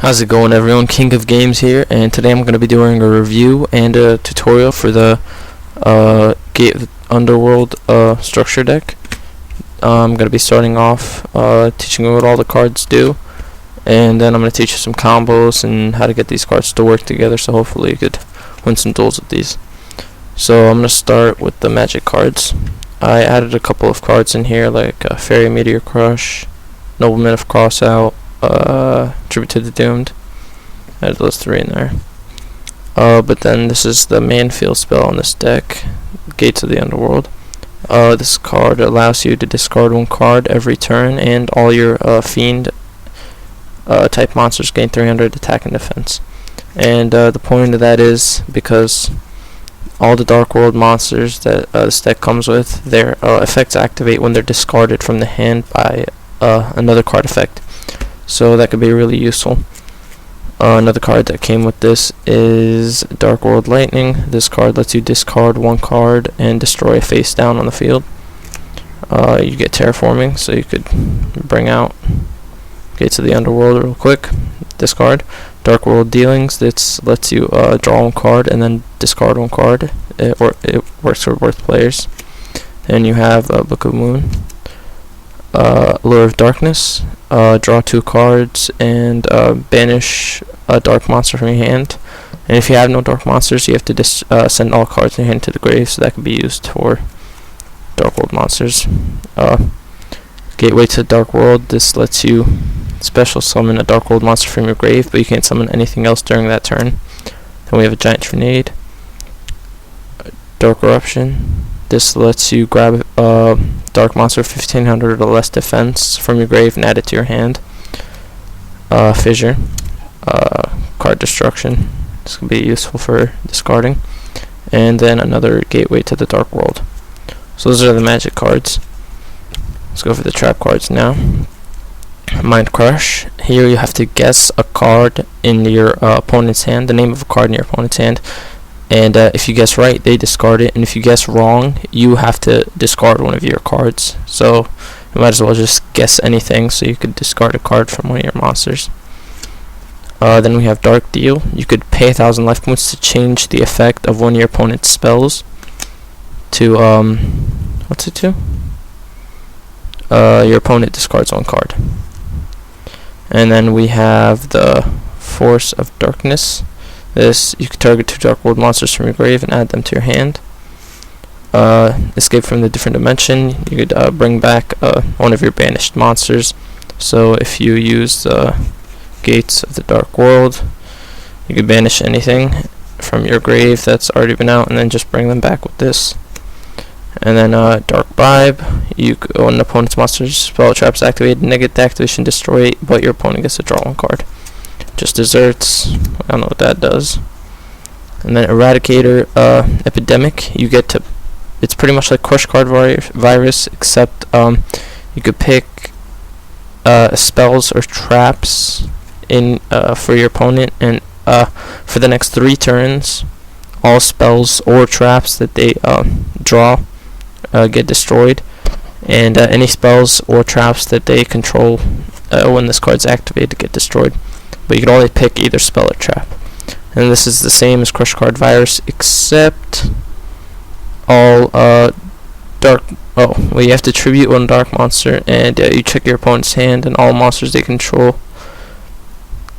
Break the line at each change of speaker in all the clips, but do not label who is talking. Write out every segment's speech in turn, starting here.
How's it going, everyone? King of Games here, and today I'm going to be doing a review and a tutorial for the Underworld Structure Deck. I'm going to be starting off teaching you what all the cards do, and then I'm going to teach you some combos and how to get these cards to work together, so hopefully you could win some duels with these. So I'm going to start with the magic cards. I added a couple of cards in here, like Fairy Meteor Crush, Nobleman of Crossout, Tribute to the Doomed. I added those three in there. But then this is the main field spell on this deck, Gates of the Underworld. This card allows you to discard one card every turn, and all your fiend type monsters gain 300 attack and defense. And the point of that is because all the Dark World monsters that this deck comes with, their effects activate when they're discarded from the hand by another card effect. So that could be really useful. Another card that came with this is Dark World Lightning. This card lets you discard one card and destroy a face down on the field. You get terraforming, so you could bring out Gates of the Underworld real quick. Discard. Dark World Dealings. This lets you draw one card and then discard one card. It works for both players. Then you have Book of Moon. Lure of Darkness. Draw two cards and banish a dark monster from your hand. And if you have no dark monsters, you have to send all cards in your hand to the grave, so that can be used for Dark World monsters. Gateway to Dark World. This lets you special summon a Dark World monster from your grave, but you can't summon anything else during that turn. Then we have a Giant Grenade. Dark Eruption. This lets you grab a dark monster 1500 or less defense from your grave and add it to your hand. Fissure. Card Destruction. This can be useful for discarding. And then another Gateway to the Dark World. So those are the magic cards. Let's go for the trap cards now. Mind Crush. Here you have to guess a card in your opponent's hand, the name of a card in your opponent's hand. And if you guess right, they discard it, and if you guess wrong, you have to discard one of your cards. So you might as well just guess anything, so you could discard a card from one of your monsters. Then we have Dark Deal. You could pay 1,000 life points to change the effect of one of your opponent's spells to what's it to? Your opponent discards one card. And then we have the Force of Darkness. This, you can target two Dark World monsters from your grave and add them to your hand. Escape from the different dimension. You could bring back one of your banished monsters. So if you use the Gates of the Dark World, you could banish anything from your grave that's already been out, and then just bring them back with this. And then Dark Vibe. When an opponent's monster's spell traps activated, negate the activation, destroy it, but your opponent gets to draw one card. Just desserts. I don't know what that does. And then Eradicator Epidemic. You get to. It's pretty much like Crush Card Virus, except you could pick spells or traps in for your opponent, and for the next 3 turns, all spells or traps that they draw get destroyed, and any spells or traps that they control when this card's activated get destroyed. But you can only pick either spell or trap. And this is the same as Crush Card Virus, except all you have to tribute one dark monster, and you check your opponent's hand and all monsters they control,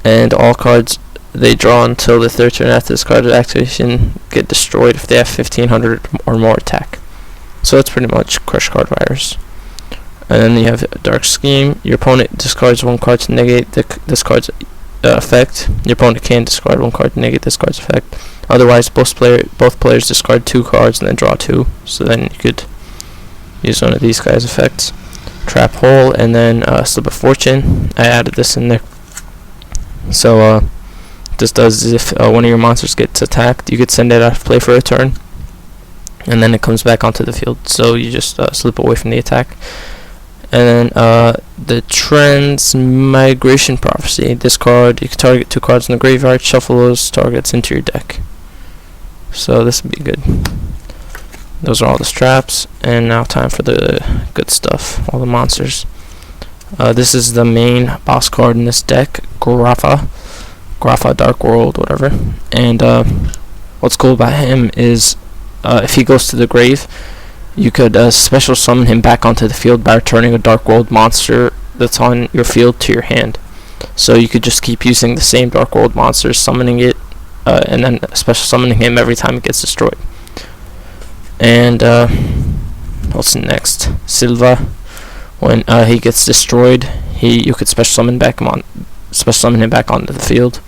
and all cards they draw until the 3rd turn after this card's activation get destroyed if they have 1500 or more attack. So that's pretty much Crush Card Virus. And then you have Dark Scheme. Your opponent discards one card to negate this card's effect. Your opponent can discard one card to negate this card's effect. Otherwise, both players discard 2 cards and then draw 2. So then you could use one of these guys' effects. Trap Hole, and then Slip of Fortune. I added this in there. So this does is if one of your monsters gets attacked, you could send it out of play for a turn, and then it comes back onto the field. So you just slip away from the attack. And then the Transmigration Prophecy. This card, you can target 2 cards in the graveyard, shuffle those targets into your deck. So this would be good. Those are all the straps, and now time for the good stuff, all the monsters. This is the main boss card in this deck, Grafa. Grapha Dark World, whatever. And what's cool about him is if he goes to the grave, you could special summon him back onto the field by returning a Dark World monster that's on your field to your hand. So you could just keep using the same Dark World monster, summoning it, and then special summoning him every time it gets destroyed. And what's next? Silva, when he gets destroyed, you could special summon him back onto the field.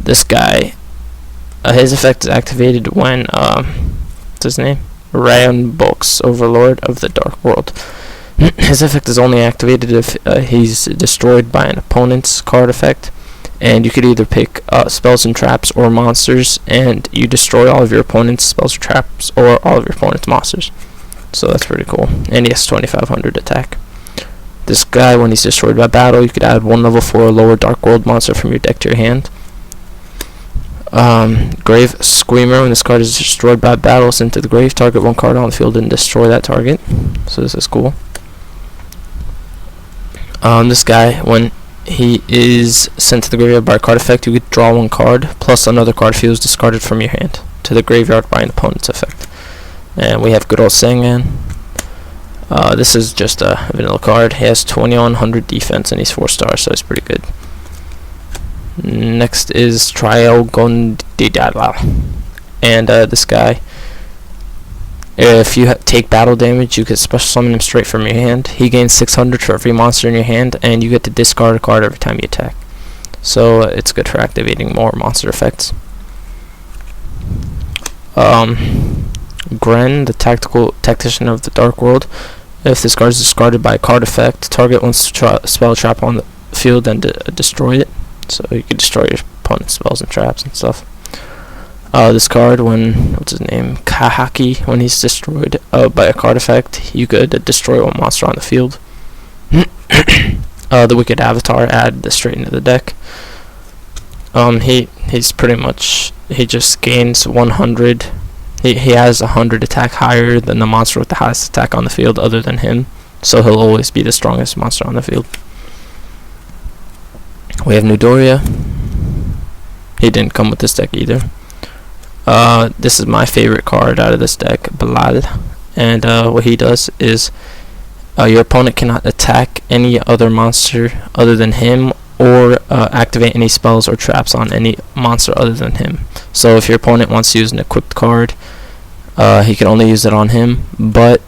This guy, his effect is activated when what's his name? Rambox, Overlord of the Dark World. His effect is only activated if he's destroyed by an opponent's card effect, and you could either pick spells and traps or monsters, and you destroy all of your opponent's spells or traps or all of your opponent's monsters. So that's pretty cool. And he has 2500 attack. This guy, when he's destroyed by battle, you could add one level 4 or lower Dark World monster from your deck to your hand. Grave Screamer, when this card is destroyed by battle, sent to the grave, target one card on the field and destroy that target. So this is cool. This guy, when he is sent to the graveyard by a card effect, you could draw one card plus another card if he was discarded from your hand to the graveyard by an opponent's effect. And we have good old Sangman. This is just a vanilla card. He has 2100 defense and he's 4 stars, so he's pretty good. Next is Triogondidala, and this guy, if you take battle damage, you can special summon him straight from your hand. He gains 600 for every monster in your hand, and you get to discard a card every time you attack. So it's good for activating more monster effects. Gren, the tactician of the Dark World. If this card is discarded by a card effect, target one spell trap on the field and destroy it. So you can destroy your opponent's spells and traps and stuff. This card, what's his name? Kahaki, when he's destroyed by a card effect, you could destroy one monster on the field. The Wicked Avatar, add this straight into the deck. He's pretty much, he just gains 100. He has 100 attack higher than the monster with the highest attack on the field other than him. So he'll always be the strongest monster on the field. We have Nudoria. He didn't come with this deck either. This is my favorite card out of this deck, Balal. And what he does is your opponent cannot attack any other monster other than him, or activate any spells or traps on any monster other than him. So if your opponent wants to use an equipped card, he can only use it on him, but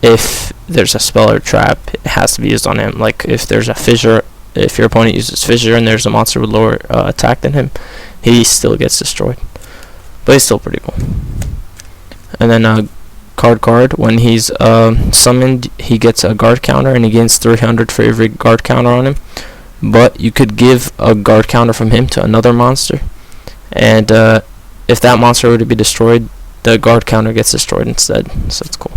if there's a spell or trap, it has to be used on him. Like if there's a fissure, if your opponent uses fissure and there's a monster with lower attack than him, he still gets destroyed. But he's still pretty cool. And then card, when he's summoned, he gets a guard counter and he gains 300 for every guard counter on him. But you could give a guard counter from him to another monster, and if that monster were to be destroyed, the guard counter gets destroyed instead. So it's cool.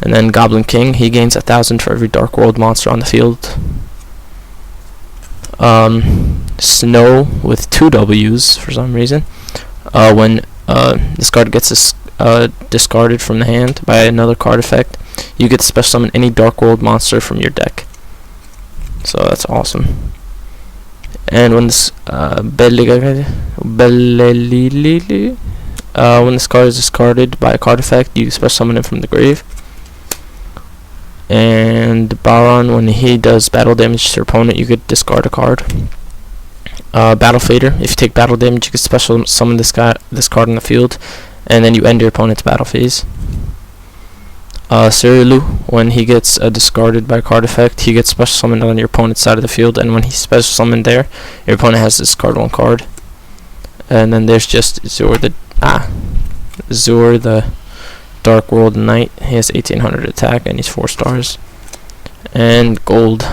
And then Goblin King, he gains 1000 for every Dark World monster on the field. Snow with 2 W's for some reason. When this card gets discarded from the hand by another card effect, you get to special summon any Dark World monster from your deck. So that's awesome. And when this when this card is discarded by a card effect, you special summon it from the grave. And Baron, when he does battle damage to your opponent, you could discard a card. Battle Fader, if you take battle damage, you can special summon this card on the field, and then you end your opponent's battle phase. Cyrilu, when he gets discarded by a card effect, he gets special summoned on your opponent's side of the field, and when he's special summoned there, your opponent has to discard one card. And then there's just Zur the Dark World Knight. He has 1800 attack and he's 4 stars. And Gold,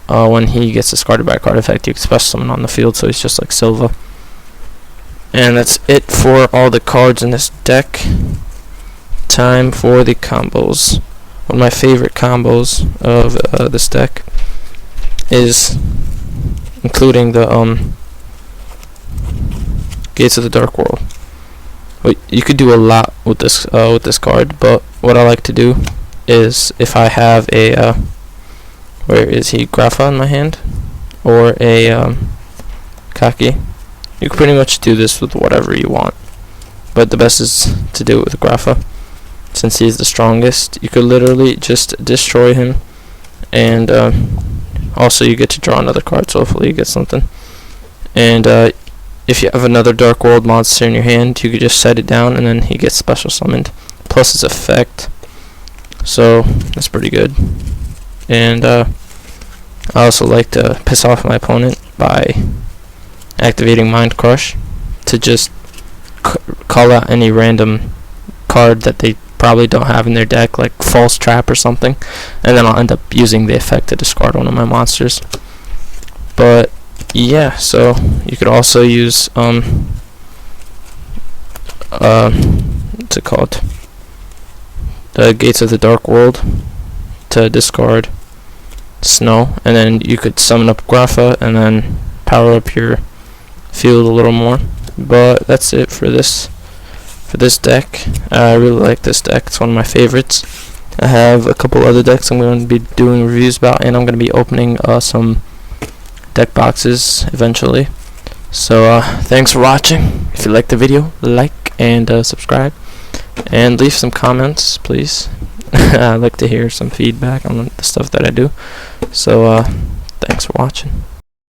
when he gets discarded by a card effect, you can special summon on the field, so he's just like Silva. And that's it for all the cards in this deck. Time for the combos. One of my favorite combos of this deck is including the Gates of the Dark World. You could do a lot with this card, but what I like to do is, if I have a where is he, Grapha in my hand, or a khaki. You can pretty much do this with whatever you want, but the best is to do it with Grapha, since he's the strongest. You could literally just destroy him, and also you get to draw another card, so hopefully you get something. And if you have another Dark World monster in your hand, you could just set it down and then he gets special summoned, plus his effect, so that's pretty good. And I also like to piss off my opponent by activating Mind Crush to just call out any random card that they probably don't have in their deck, like False Trap or something, and then I'll end up using the effect to discard one of my monsters. But yeah, so you could also use what's it called, the Gates of the Dark World, to discard Snow, and then you could summon up Grapha and then power up your field a little more. But that's it for this deck. I really like this deck. It's one of my favorites. I have a couple other decks I'm going to be doing reviews about, and I'm going to be opening some deck boxes eventually. So thanks for watching. If you liked the video, like and subscribe, and leave some comments, please. I'd like to hear some feedback on the stuff that I do. So thanks for watching.